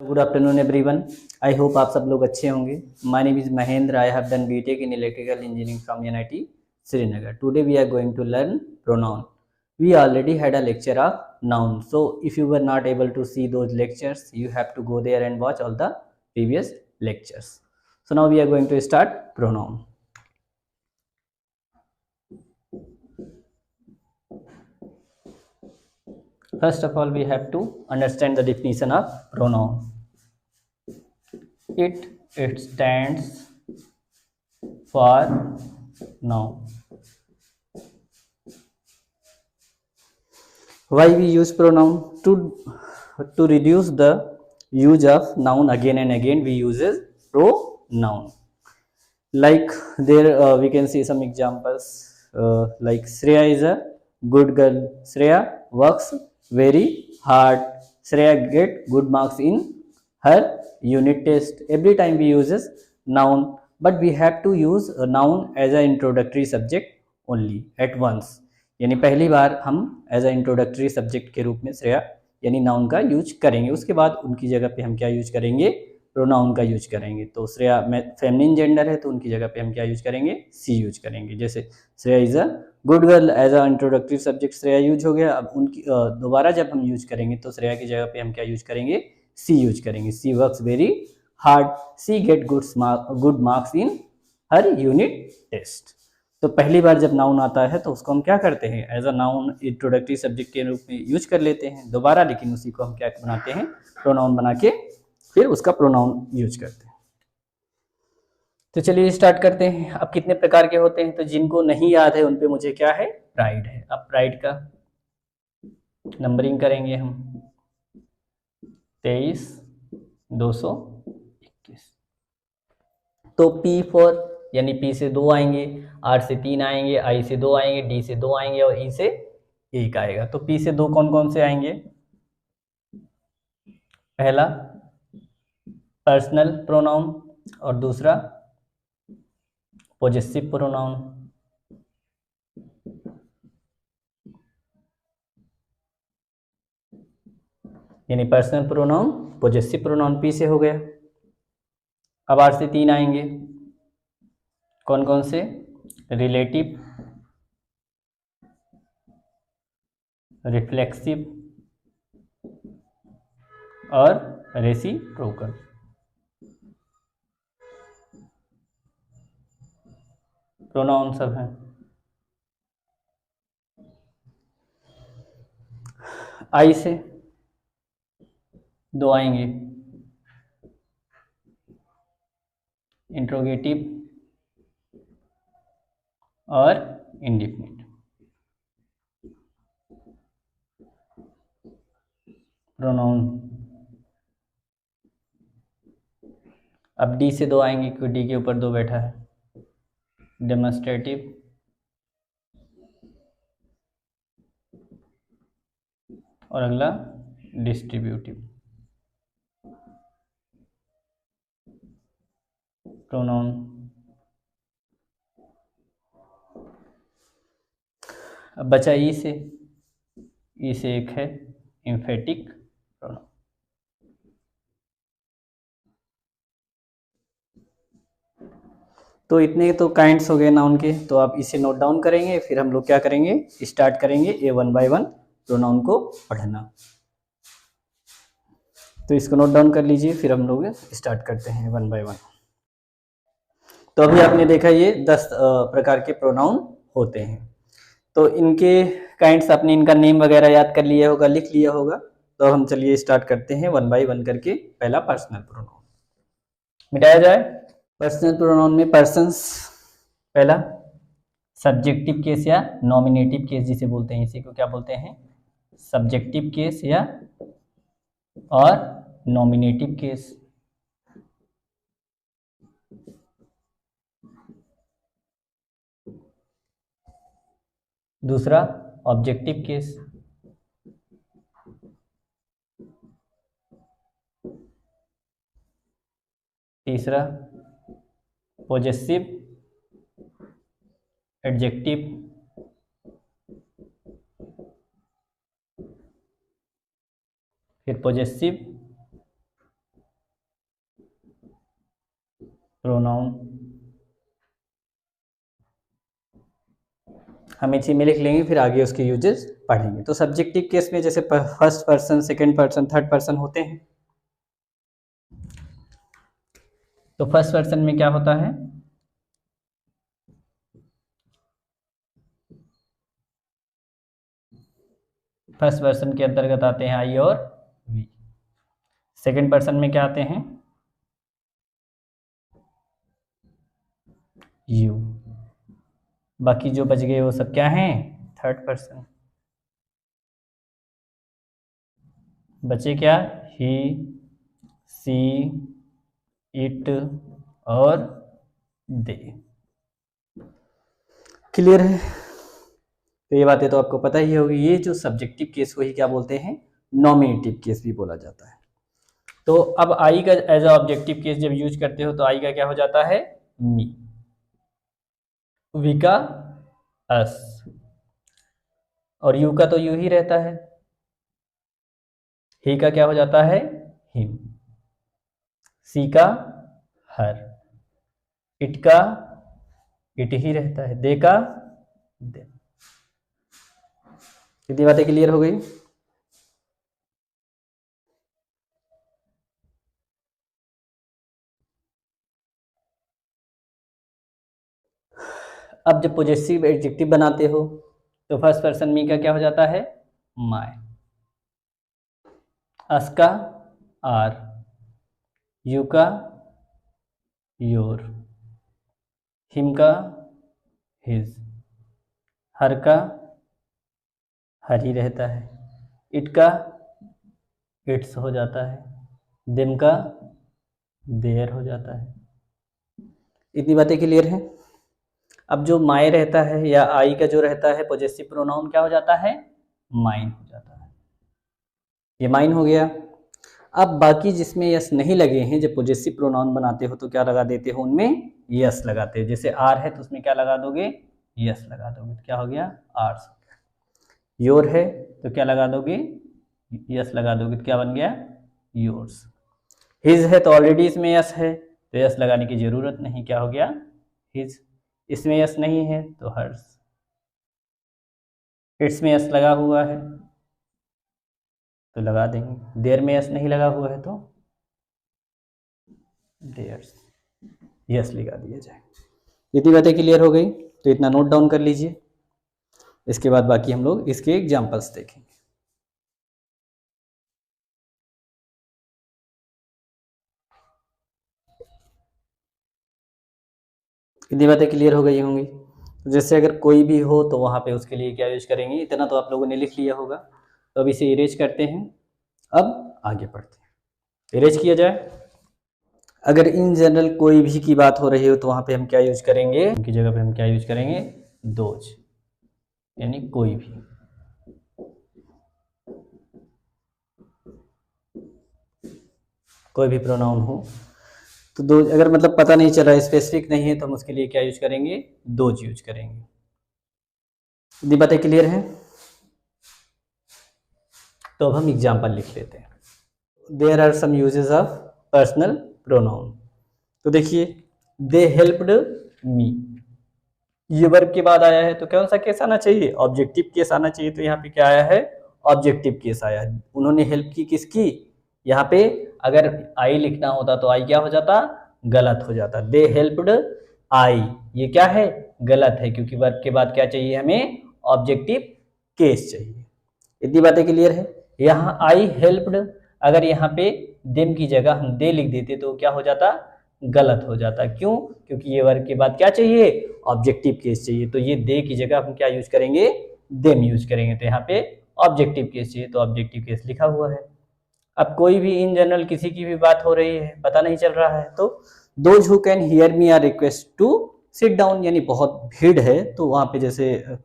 Good afternoon everyone. I hope आप सब लोग अच्छे होंगे। My name is Mahendra. I have done BTech in electrical engineering from NIT Srinagar. Today we are going to learn pronoun. We already had a lecture of noun. So if you were not able to see those lectures, you have to go there and watch all the previous lectures. So now we are going to start pronoun. First of all, we have to understand the definition of pronoun. It stands for noun. Why we use pronoun? To reduce the use of noun again and again, we uses pronoun. Like there we can see some examples, like Shreya is a good girl. Shreya works very hard. Shreya get good marks in her unit test. Every time we uses noun, but we have to use a noun as an introductory subject only at once. यानी पहली बार हम as a introductory subject के रूप में श्रेया यानी noun का use करेंगे। उसके बाद उनकी जगह पे हम क्या यूज करेंगे? प्रोनाउन का यूज करेंगे। तो श्रेया में फेमिनिन जेंडर है तो उनकी जगह पे हम क्या यूज करेंगे? सी यूज करेंगे। जैसे Shreya is a good girl, as a introductory subject Shreya use हो गया। अब उनकी दोबारा जब हम यूज करेंगे तो श्रेया की जगह पे हम क्या यूज करेंगे? सी यूज करेंगे। She works very hard. She get good marks in her unit test. तो पहली बार जब नाउन आता है तो उसको हम क्या करते हैं? As a noun introductory subject के रूप में यूज कर लेते हैं दोबारा, लेकिन उसी को हम क्या बनाते हैं? प्रोनाउन बना के फिर उसका प्रोनाउन यूज करते हैं। तो चलिए स्टार्ट करते हैं। अब कितने प्रकार के होते हैं तो जिनको नहीं याद है उन पे मुझे क्या है? प्राइड है। अब प्राइड का नंबरिंग करेंगे हम 23, 221। तो P फॉर यानी P से 2 आएंगे, R से 3 आएंगे, I से 2 आएंगे, D से 2 आएंगे और E से 1 आएगा। तो P से 2 कौन कौन से आएंगे? पहला पर्सनल प्रोनाउन और दूसरा पॉजेसिव प्रोनाउन। यानी personal pronoun, possessive pronoun P से हो गया। अब R से 3 आएंगे, कौन कौन से? रिलेटिव, रिफ्लेक्सिव और रेसिप्रोकल। प्रोनाउन सब हैं। आई से 2 आएंगे, इंट्रोगेटिव और इंडिफिनिट। प्रोनाउन। अब डी से 2 आएंगे क्योंकि डी के ऊपर 2 बैठा है, डेमोन्स्ट्रेटिव और अगला डिस्ट्रीब्यूटिव। प्रोनाउन। अब बचा ई से एक है एम्फेटिक प्रोनाउन। तो इतने तो काइंड्स हो गए नाउन के, तो आप इसे नोट डाउन करेंगे, फिर हम लोग क्या करेंगे? स्टार्ट करेंगे ए 1 बाय 1 प्रोनाउन को पढ़ना। तो इसको नोट डाउन कर लीजिए, फिर हम लोग स्टार्ट करते हैं 1 बाय 1। तो अभी आपने देखा ये 10 प्रकार के प्रोनाउन होते हैं। तो इनके काइंड्स आपने इनका नेम वगैरह याद कर लिया होगा, लिख लिया होगा। तो हम चलिए स्टार्ट करते हैं 1 बाय 1 करके। पहला पर्सनल प्रोनाउन मिटाया जाए। पर्सनल प्रोनाउन में पर्सन्स पहला, सब्जेक्टिव केस या नॉमिनेटिव केस जिसे बोलते हैं, इसी को क्या बोलते हैं? सब्जेक्टिव केस या और नॉमिनेटिव केस। दूसरा ऑब्जेक्टिव केस। तीसरा पॉजेसिव एडजेक्टिव। फिर पॉजेसिव प्रोनाउन हम इसी में लिख लेंगे, फिर आगे उसके यूजेस पढ़ेंगे। तो सब्जेक्टिव केस में जैसे first person, second person, third person होते हैं। तो फर्स्ट पर्सन में क्या होता है, फर्स्ट पर्सन के अंतर्गत आते हैं आई और वी। सेकंड पर्सन में क्या आते हैं, यू। बाकी जो बच गए वो सब क्या हैं, थर्ड पर्सन। बचे क्या, ही, सी, इट और दे। क्लियर है? तो ये बातें तो आपको पता ही होगी। ये जो सब्जेक्टिव केस को ही क्या बोलते हैं, नॉमिनेटिव केस भी बोला जाता है। तो अब आई का एज अ ऑब्जेक्टिव केस जब यूज करते हो तो आई का क्या हो जाता है, मी, वी का अस, और यू का तो यू ही रहता है, ही का क्या हो जाता है, हिम, सी का हर, इट का इट ही रहता है, दे का दे। कितनी बातें क्लियर हो गई? अब जब पॉजेसिव एडजेक्टिव बनाते हो तो फर्स्ट पर्सन मी का क्या हो जाता है, माय, अस का आर, यू का योर, हिम का हिज, हर का हर ही रहता है, इट का इट्स हो जाता है, देम का देयर हो जाता है। इतनी बातें क्लियर हैं? अब जो माय रहता है या आई का जो रहता है पॉजेसिव प्रोनाउन क्या हो जाता है, माइन हो जाता है। ये माइन हो गया। अब बाकी जिसमें यस नहीं लगे हैं, जब पॉजेसिव प्रोनाउन बनाते हो तो क्या लगा देते हो, उनमें यस लगाते हो। जैसे आर है तो उसमें क्या लगा दोगे, यस लगा दोगे, तो क्या हो गया, आर्स। योर है तो क्या लगा दोगे, यस लगा दोगे, तो क्या बन गया, योर्स। हिज है तो ऑलरेडी इसमें यस है तो यस लगाने की जरूरत नहीं, क्या हो गया, हिज। इसमें यस नहीं है तो हर्स। इट्स में यस लगा हुआ है तो लगा देंगे, देयर में यस नहीं लगा हुआ है तो देयर्स, यस लगा दिया जाए। इतनी बातें क्लियर हो गई? तो इतना नोट डाउन कर लीजिए। इसके बाद बाकी हम लोग इसके एग्जाम्पल्स देखेंगे। इतनी बातें क्लियर हो गई होंगी। जैसे अगर कोई भी हो तो वहाँ पे उसके लिए क्या यूज करेंगे, इतना तो आप लोगों ने लिख लिया होगा। तो अब इसे इरेज करते हैं, अब आगे पढ़ते हैं। इरेज किया जाए। अगर इन जनरल कोई भी की बात हो रही हो तो वहाँ पे हम क्या यूज करेंगे, उनकी जगह पे हम क्या यूज करेंगे, दोज, यानी कोई भी। कोई भी प्रोनाउन हो तो दो, अगर मतलब पता नहीं चल रहा, स्पेसिफिक नहीं है, तो हम उसके लिए क्या यूज करेंगे, दोज यूज करेंगे। ये बातें क्लियर हैं? तो अब हम एग्जाम्पल लिख लेते हैं। There are some usages of personal pronoun. तो देखिए, दे हेल्प्ड मी, ये वर्ब के बाद आया है तो कौन सा केस आना चाहिए, ऑब्जेक्टिव केस आना चाहिए। तो यहाँ पे क्या आया है, ऑब्जेक्टिव केस आया है। उन्होंने हेल्प की किसकी, यहाँ पे अगर आई लिखना होता तो आई क्या हो जाता, गलत हो जाता। दे हेल्प्ड आई, ये क्या है, गलत है, क्योंकि वर्ब के बाद क्या चाहिए हमें, ऑब्जेक्टिव केस चाहिए। इतनी बातें क्लियर है? यहाँ आई हेल्प्ड, अगर यहाँ पे देम की जगह हम दे लिख देते तो क्या हो जाता, गलत हो जाता। क्यों, क्योंकि ये वर्ब के बाद क्या चाहिए, ऑब्जेक्टिव केस चाहिए। तो ये दे की जगह हम क्या यूज करेंगे, देम यूज करेंगे। तो यहाँ पे ऑब्जेक्टिव केस चाहिए तो ऑब्जेक्टिव केस लिखा हुआ है। अब कोई भी इन जनरल किसी की भी बात हो रही है, पता नहीं चल रहा है, तो those who can hear me are request to sit down, यानी बहुत भीड़ है तो वहाँ पे जैसे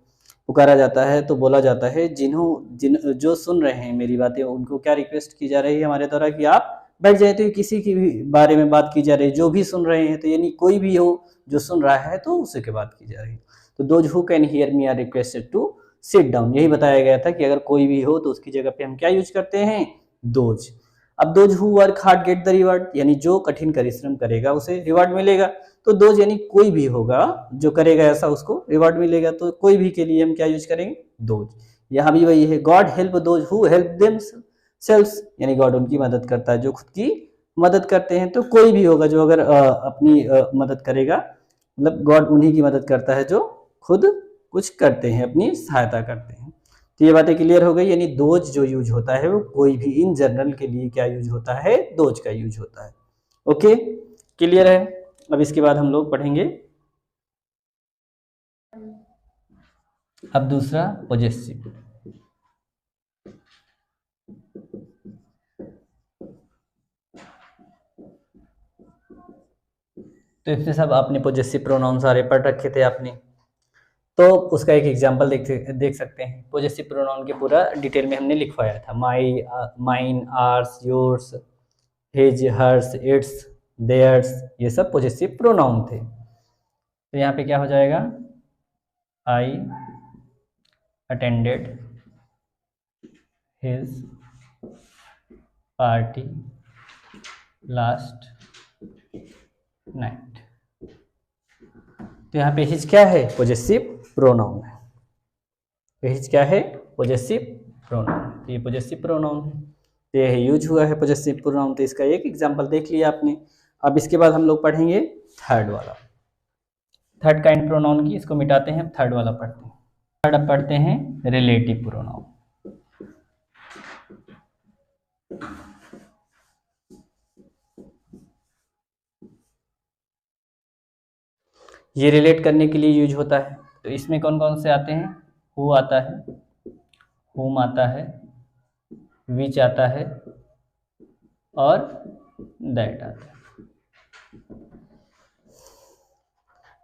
पुकारा जाता है तो बोला जाता है जिन जो सुन रहे हैं मेरी बातें उनको क्या रिक्वेस्ट की जा रही है हमारे द्वारा कि आप बैठ जाए। तो ये किसी की भी बारे में बात की जा रही है, जो भी सुन रहे हैं, तो यानी कोई भी हो जो सुन रहा है तो उसी की बात की जा रही है। तो those who can hear me are requested to sit down, यही बताया गया था कि अगर कोई भी हो तो उसकी जगह पे हम क्या यूज करते हैं, दोज। अब those who work hard get the reward, यानी जो कठिन परिश्रम करेगा उसे रिवार्ड मिलेगा। तो दोज यानी कोई भी होगा जो करेगा ऐसा उसको रिवार्ड मिलेगा, तो कोई भी के लिए हम क्या यूज करेंगे, दोज। यहाँ भी वही है, God help those who help themselves, यानी गॉड उनकी मदद करता है जो खुद की मदद करते हैं। तो कोई भी होगा जो अगर अपनी मदद करेगा, मतलब गॉड उन्हीं की मदद करता है जो खुद कुछ करते हैं, अपनी सहायता करते हैं। तो ये बातें क्लियर हो गई, यानी दोज जो यूज होता है वो कोई भी इन जनरल के लिए क्या यूज होता है, दोज का यूज होता है। ओके, क्लियर है। अब इसके बाद हम लोग पढ़ेंगे अब दूसरा पॉजेसिव। तो इसमें सब आपने पॉजेसिव प्रोनाउन सारे पढ़ रखे थे आपने, तो उसका एक एग्जांपल देख सकते हैं। पॉजेसिव प्रोनाउन के पूरा डिटेल में हमने लिखवाया था, my, mine, ours, yours, his, hers, its, theirs, ये सब पॉजेसिव प्रोनाउन थे। तो यहाँ पे क्या हो जाएगा, I attended his party last night. तो यहाँ पे हिज क्या है, पॉजेसिव प्रोनाउन है। हिज क्या है, पॉजेसिव प्रोनाउन। तो ये पॉजेसिव प्रोनाउन है, तो ये यूज हुआ है पॉजेसिव प्रोनाउन। तो इसका एक एग्जांपल देख लिया आपने। अब इसके बाद हम लोग पढ़ेंगे थर्ड वाला, थर्ड काइंड प्रोनाउन की, इसको मिटाते हैं, थर्ड वाला पढ़ते हैं। थर्ड अब पढ़ते हैं रिलेटिव प्रोनाउन। ये रिलेट करने के लिए यूज होता है। तो इसमें कौन कौन से आते हैं, हु आता है, हुम आता है, विच आता है और दैट आता है।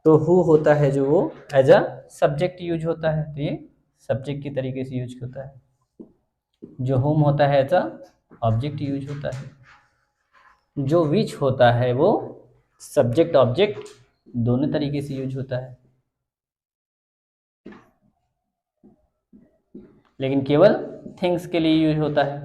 तो हु होता है जो वो एज अ सब्जेक्ट यूज होता है, तो ये सब्जेक्ट की तरीके से यूज होता है। जो हुम होता है एज अ ऑब्जेक्ट यूज होता है। जो विच होता है वो सब्जेक्ट ऑब्जेक्ट दोनों तरीके से यूज होता है, लेकिन केवल थिंग्स के लिए यूज होता है।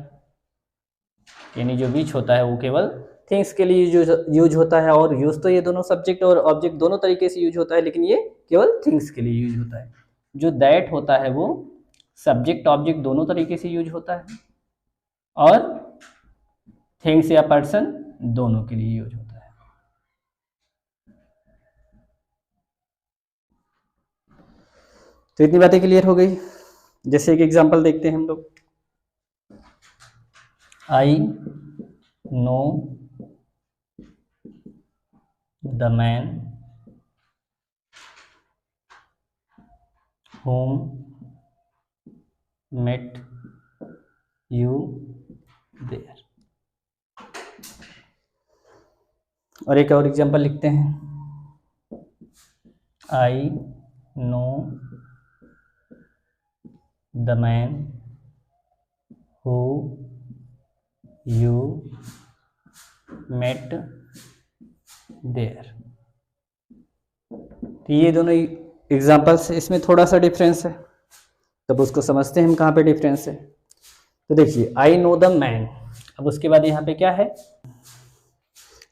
यानी जो विच होता है वो केवल थिंग्स के लिए यूज होता है, और यूज तो ये दोनों सब्जेक्ट और ऑब्जेक्ट दोनों तरीके से यूज होता है, लेकिन ये केवल थिंग्स के लिए यूज होता है। जो दैट होता है वो सब्जेक्ट ऑब्जेक्ट दोनों तरीके से यूज होता है, और थिंग्स या पर्सन दोनों के लिए यूज होता है। तो इतनी बातें क्लियर हो गई। जैसे एक एग्जांपल देखते हैं हम लोग, आई know the man whom met you there। और एक और एग्जांपल लिखते हैं, I know the man who you met there. तो ये दोनों एग्जाम्पल्स, इसमें थोड़ा सा डिफरेंस है, तब उसको समझते हैं हम कहाँ पे डिफरेंस है। तो देखिए, आई नो द मैन, अब उसके बाद यहाँ पे क्या है,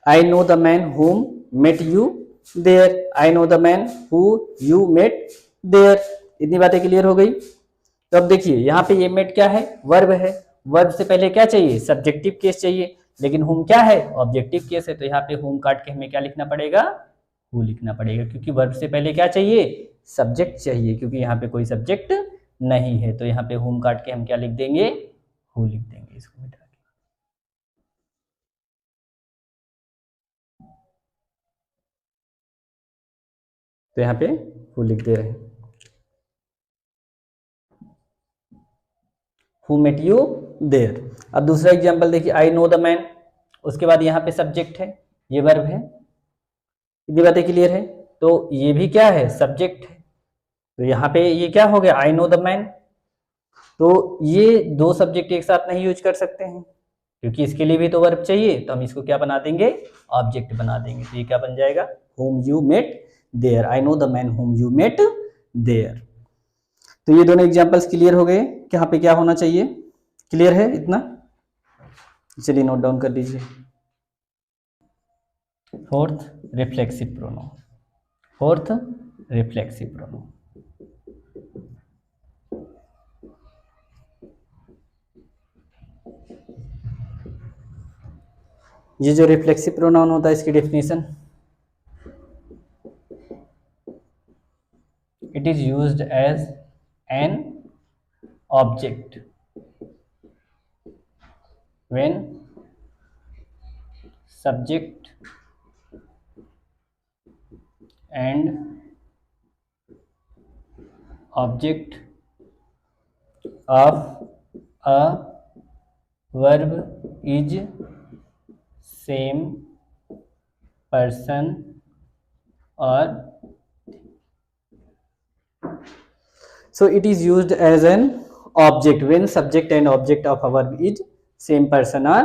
I know the man whom met you there, I know the man who you met there. इतनी बातें क्लियर हो गई। तो अब देखिए यहाँ पे ये मेट क्या है, वर्ब है। वर्ब से पहले क्या चाहिए, सब्जेक्टिव केस चाहिए, लेकिन हुम क्या है, ऑब्जेक्टिव केस है। तो यहाँ पे हुम काट के हमें क्या लिखना पड़ेगा, हु लिखना पड़ेगा, क्योंकि वर्ब से पहले क्या चाहिए, सब्जेक्ट चाहिए, क्योंकि यहाँ पे कोई सब्जेक्ट नहीं है। तो यहाँ पे हुम काट के हम क्या लिख देंगे, हु लिख देंगे, इसको मिटा के। तो यहाँ पे हु लिख दे रहे हैं, हु मेट यू देयर। अब दूसरा एग्जाम्पल देखिए, आई नो द मैन, उसके बाद यहाँ पे सब्जेक्ट है, ये वर्ब है। इतनी बातें क्लियर है। तो ये भी क्या है, सब्जेक्ट है। तो यहाँ पे ये क्या हो गया, आई नो द मैन। तो ये दो सब्जेक्ट एक साथ नहीं यूज कर सकते हैं, क्योंकि इसके लिए भी तो वर्ब चाहिए। तो हम इसको क्या बना देंगे, ऑब्जेक्ट बना देंगे। तो ये क्या बन जाएगा, whom you met there, I know the man whom you met there। तो ये दोनों एग्जांपल्स क्लियर हो गए कि यहाँ पे क्या होना चाहिए, क्लियर है इतना। चलिए नोट डाउन कर लीजिए। Fourth reflexive pronoun, fourth reflexive pronoun. ये जो रिफ्लेक्सिव प्रोनाउन होता है इसकी definition, it is used as an object when subject and object of a verb is same person or so it is used as an object when subject and object of a verb is same person or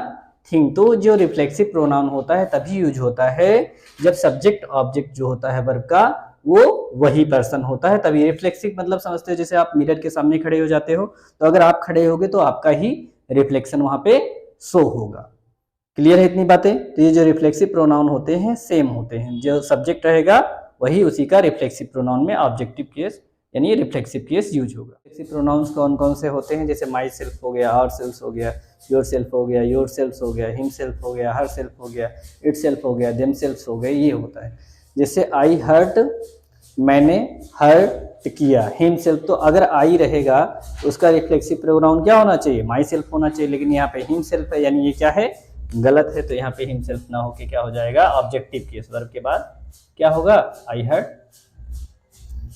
thing। तो जो reflexive pronoun होता है तभी use होता है जब subject object जो होता है वर्ब का वो वही पर्सन होता है, तभी रिफ्लेक्सिव मतलब समझते हो जैसे आप मिरर के सामने खड़े हो जाते हो तो अगर आप खड़े होगे तो आपका ही रिफ्लेक्शन वहां पे शो होगा। क्लियर है इतनी बातें? तो ये जो रिफ्लेक्सिव प्रोनाउन होते हैं सेम होते हैं, जो सब्जेक्ट रहेगा वही उसी का रिफ्लेक्सिव प्रोनाउन में ऑब्जेक्टिव केस यानी रिफ्लेक्सिव केस यूज होगा। रिफ्लेक्सिव प्रोनाउंस कौन कौन से होते हैं? जैसे माई सेल्फ हो गया, आवर सेल्फ हो गया, योर सेल्फ हो गया, योर सेल्फ हो गया, हिम सेल्फ हो गया, हर सेल्फ हो गया, इट सेल्फ हो गया, देम सेल्फ हो गए, ये होता है। जैसे आई हर्ट, मैंने हर्ट किया, हिम सेल्फ, तो अगर आई रहेगा तो उसका रिफ्लेक्सिव प्रोनाउन क्या होना चाहिए? माई सेल्फ होना चाहिए, लेकिन यहाँ पे हिम सेल्फ है यानी ये क्या है? गलत है। तो यहाँ पे हिम सेल्फ ना होके क्या हो जाएगा? ऑब्जेक्टिव केस, वर्ब के बाद क्या होगा? आई हर्ट।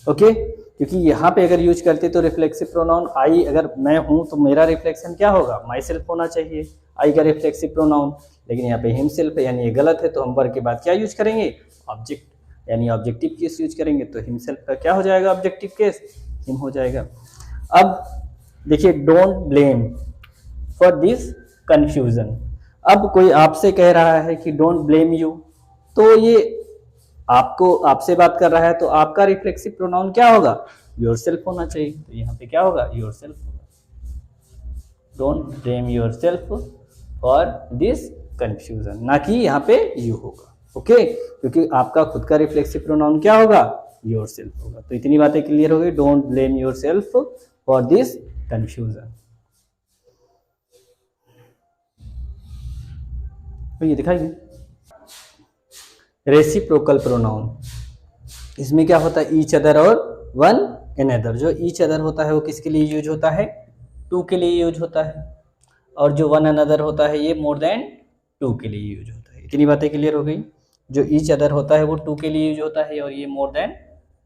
ओके, क्योंकि यहाँ पे अगर यूज करते तो रिफ्लेक्सिव प्रोनाउन आई, अगर मैं हूं तो मेरा रिफ्लेक्शन क्या होगा? माई सेल्फ होना चाहिए आई का रिफ्लेक्सिव प्रोनाउन, लेकिन यहाँ पे हिम सेल्फ है यानी ये गलत है। तो हम वर्ब के बाद क्या यूज करेंगे? ऑब्जेक्ट यानी ऑब्जेक्टिव केस यूज करेंगे। तो हिम सेल्फ का क्या हो जाएगा? ऑब्जेक्टिव केस हिम हो जाएगा। अब देखिए, don't blame for this confusion. अब कोई आपसे कह रहा है कि डोंट ब्लेम यू, तो ये आपको आपसे बात कर रहा है तो आपका रिफ्लेक्सिव प्रोनाउन क्या होगा? योरसेल्फ होना चाहिए। तो यहाँ पे क्या होगा? योरसेल्फ होगा। Don't blame yourself for this confusion, ना कि यहाँ पे यू होगा। ओके, क्योंकि आपका खुद का रिफ्लेक्सिव प्रोनाउन क्या होगा? योरसेल्फ होगा। तो इतनी बातें क्लियर हो गई। Don't blame yourself for this confusion. तो ये दिखाइए रेसिप्रोकल प्रोनाउन, इसमें क्या होता है? ईच अदर और वन अनदर। जो ईच अदर होता है वो किसके लिए यूज होता है? टू के लिए यूज होता है, और जो वन अनदर होता है ये मोर देन टू के लिए यूज होता है। इतनी बातें क्लियर हो गई। जो ईच अदर होता है वो टू के लिए यूज होता है और ये मोर देन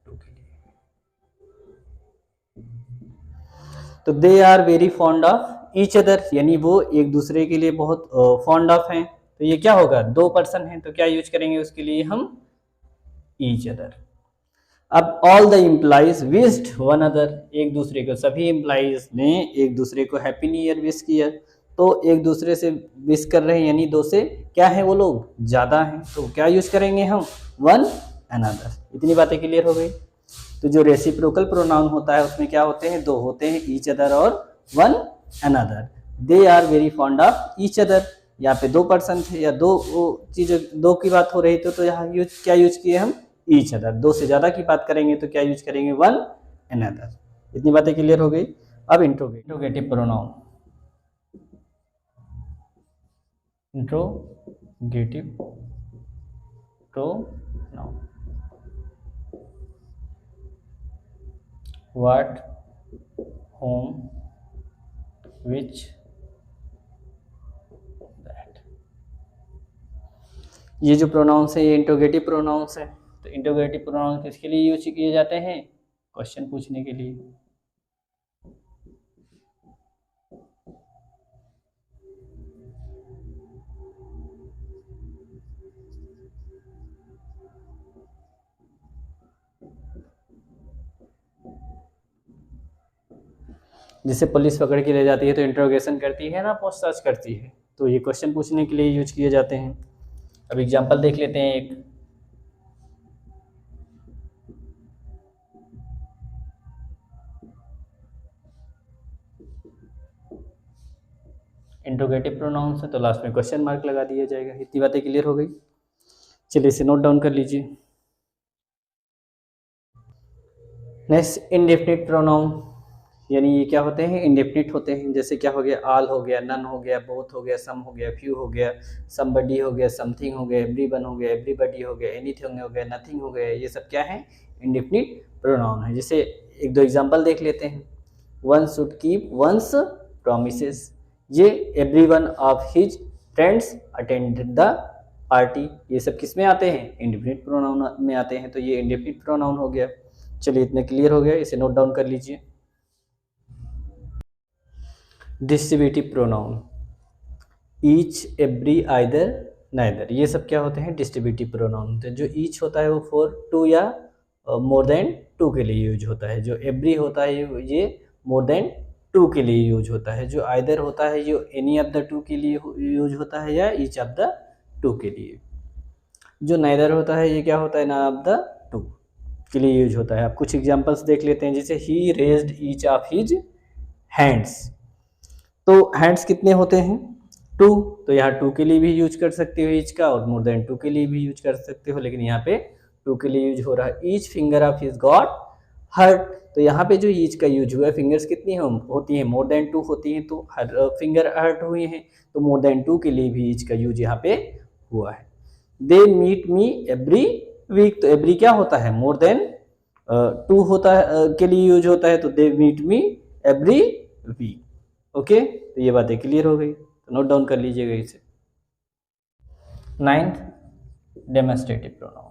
टू के लिए। तो they are very fond of each other, यानी वो एक दूसरे के लिए बहुत फॉन्ड ऑफ हैं। तो ये क्या होगा? दो पर्सन हैं तो क्या यूज करेंगे उसके लिए? हम ईच अदर। अब all the implies wished one other, एक दूसरे को, सभी इम्प्लाइज ने एक दूसरे को हैप्पी न्यू ईयर विश किया। तो एक दूसरे से विश कर रहे हैं यानी दो से क्या है वो लोग? ज्यादा हैं, तो क्या यूज करेंगे हम? One another. इतनी बातें क्लियर हो गई। तो जो रेसिप्रोकल प्रोनाउन होता है उसमें क्या होते हैं? दो होते हैं, ईच अदर और one another. They are very fond of each other, यहाँ पे दो पर्सन थे या दो चीज, दो की बात हो रही थी तो यहाँ यूज क्या यूज किए हम? Each other. दो से ज्यादा की बात करेंगे तो क्या यूज करेंगे? One another. इतनी बातें क्लियर हो गई। अब interrogative pronoun, interrogative pronoun, what, whom, which, that। ये जो प्रोनाउंस है ये इंट्रोगेटिव प्रोनाउंस है। तो इंट्रोगेटिव प्रोनाउंस किसके लिए यूज किए जाते हैं? क्वेश्चन पूछने के लिए। जिसे पुलिस पकड़ के ले जाती है तो इंट्रोगेशन करती है ना, पूछताछ करती है, तो ये क्वेश्चन पूछने के लिए यूज किए जाते हैं। अब एग्जांपल देख लेते हैं एक। इंट्रोगेटिव प्रोनाउंस है तो लास्ट में क्वेश्चन मार्क लगा दिया जाएगा। इतनी बातें क्लियर हो गई। चलिए इसे नोट डाउन कर लीजिए। नेक्स्ट इंडेफिनिट प्रोनाउन, यानी ये क्या होते हैं, इंडेफिनिट होते हैं। जैसे क्या हो गया, ऑल हो गया, नन हो गया, बोथ हो गया, सम हो गया, फ्यू हो गया, समबडी हो गया, समथिंग हो गया, एवरीवन हो गया, एवरीबॉडी हो गया, एनीथिंग हो गया, नथिंग हो गया। ये सब क्या है, इंडेफिनिट प्रोनाउन है। जैसे एक दो एग्जांपल देख लेते हैं। One should keep one's promises, ये everyone of his friends attended the party, ये सब किस में आते हैं, इंडेफिनिट प्रोनाउन में आते हैं। तो ये इंडेफिनिट प्रोनाउन हो गया। चलिए इतने क्लियर हो गया, इसे नोट डाउन कर लीजिए। Distributive pronoun, each, every, either, neither, ये सब क्या होते हैं, डिस्ट्रीब्यूटिव प्रोनाउन होते हैं। जो ईच होता है वो फॉर टू या मोर देन टू के लिए यूज होता है। जो एवरी होता है ये मोर देन टू के लिए यूज होता है। जो आइदर होता है ये एनी ऑफ द टू के लिए यूज होता है या ईच ऑफ द टू के लिए। जो नाइदर होता है ये क्या होता है, ना ऑफ द टू के लिए यूज होता है। आप कुछ एग्जांपल्स देख लेते हैं। जैसे ही raised each of his hands, तो हैंड्स कितने होते हैं, टू, तो यहाँ टू के लिए भी यूज कर सकते हो ईच का, और मोर देन टू के लिए भी यूज कर सकते हो, लेकिन यहाँ पे टू के लिए यूज हो रहा है। Each finger of his got hurt, तो यहाँ पे जो ईच का यूज हुआ है, फिंगर्स कितनी होती हैं, मोर देन टू होती हैं, तो हर फिंगर हर्ट हुए हैं, तो मोर देन टू के लिए भी ईच का यूज यहाँ पे हुआ है। They meet me every week, तो एवरी क्या होता है, मोर देन टू होता है के लिए यूज होता है, तो they meet me every week. Okay, तो ये बातें क्लियर हो गई, तो नोट डाउन कर लीजिएगा इसे। Ninth, demonstrative pronoun.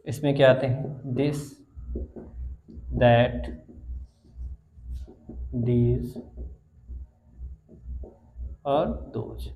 इसमें क्या आते हैं, दिस, दैट, दीज और दोज।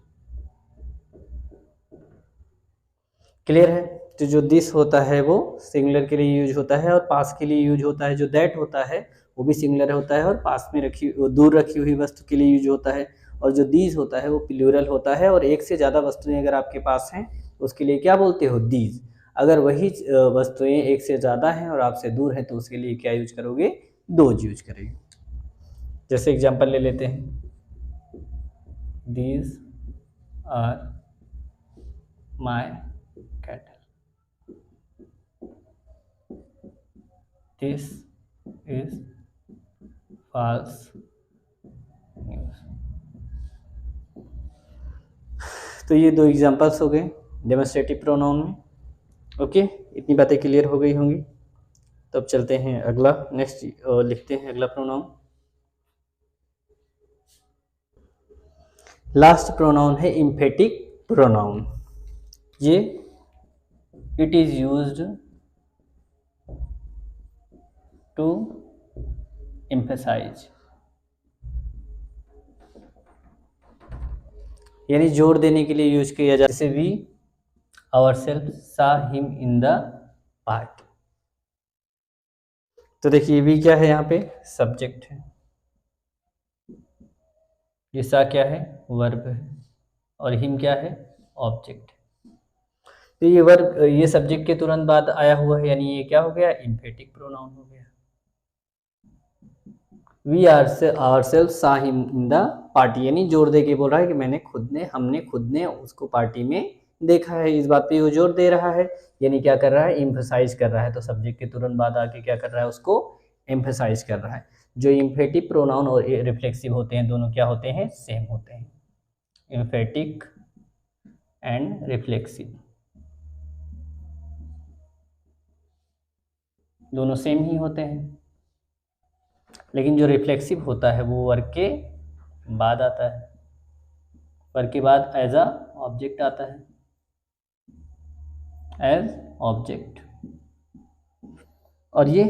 क्लियर है। तो जो दिस होता है वो सिंगुलर के लिए यूज होता है और पास के लिए यूज होता है। जो दैट होता है वो भी सिंगुलर होता है और पास में दूर रखी हुई वस्तु के लिए यूज होता है। और जो दीज होता है वो प्लूरल होता है और एक से ज़्यादा वस्तुएं अगर आपके पास हैं तो उसके लिए क्या बोलते हो, दीज। अगर वही वस्तुएं एक से ज़्यादा हैं और आपसे दूर हैं तो उसके लिए क्या यूज करोगे, दोज यूज करेंगे। जैसे एग्जाम्पल ले लेते हैं, these are my cattle, this is false news. तो ये दो एग्जांपल्स हो गए डेमोन्स्ट्रेटिव प्रोनाउन में। ओके, इतनी बातें क्लियर हो गई होंगी। तो अब चलते हैं अगला, नेक्स्ट लिखते हैं अगला प्रोनाउन। लास्ट प्रोनाउन है एम्फेटिक प्रोनाउन। ये it is used to emphasize, यानी जोर देने के लिए यूज किया जाता है। जैसे we ourselves saw him in the party, तो देखिए वी क्या है, यहाँ पे सब्जेक्ट है, ये सा क्या है, वर्ब है, और हिम क्या है, ऑब्जेक्ट है। तो ये वर्ब, ये सब्जेक्ट के तुरंत बाद आया हुआ है, यानी ये क्या हो गया, एम्फेटिक प्रोनाउन हो गया। We ourselves saw him in the party, यानी जोर दे के बोल रहा है कि हमने खुद ने उसको पार्टी में देखा है। इस बात पे वो जोर दे रहा है, यानी क्या कर रहा है, एम्फसाइज कर रहा है। तो सब्जेक्ट के तुरंत बाद आके क्या कर रहा है, उसको एम्फसाइज कर रहा है। जो एम्फेटिक प्रोनाउन और रिफ्लेक्सिव होते हैं दोनों क्या होते हैं, सेम होते हैं। एम्फेटिक एंड रिफ्लेक्सिव दोनों सेम ही होते हैं, लेकिन जो रिफ्लेक्सिव होता है वो वर्ग के बाद आता है। वर्ग के बाद एज अ ऑब्जेक्ट आता है, एज ऑब्जेक्ट, और ये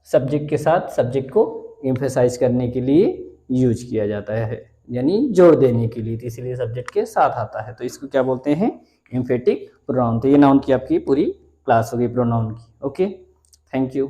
सब्जेक्ट के साथ सब्जेक्ट को एम्फसाइज करने के लिए यूज किया जाता है, यानी जोड़ देने के लिए, तो इसलिए सब्जेक्ट के साथ आता है। तो इसको क्या बोलते हैं, एम्फेटिक प्रोनाउन। तो ये नाउन की आपकी पूरी क्लास हो गई प्रोनाउन की। Okay, thank you.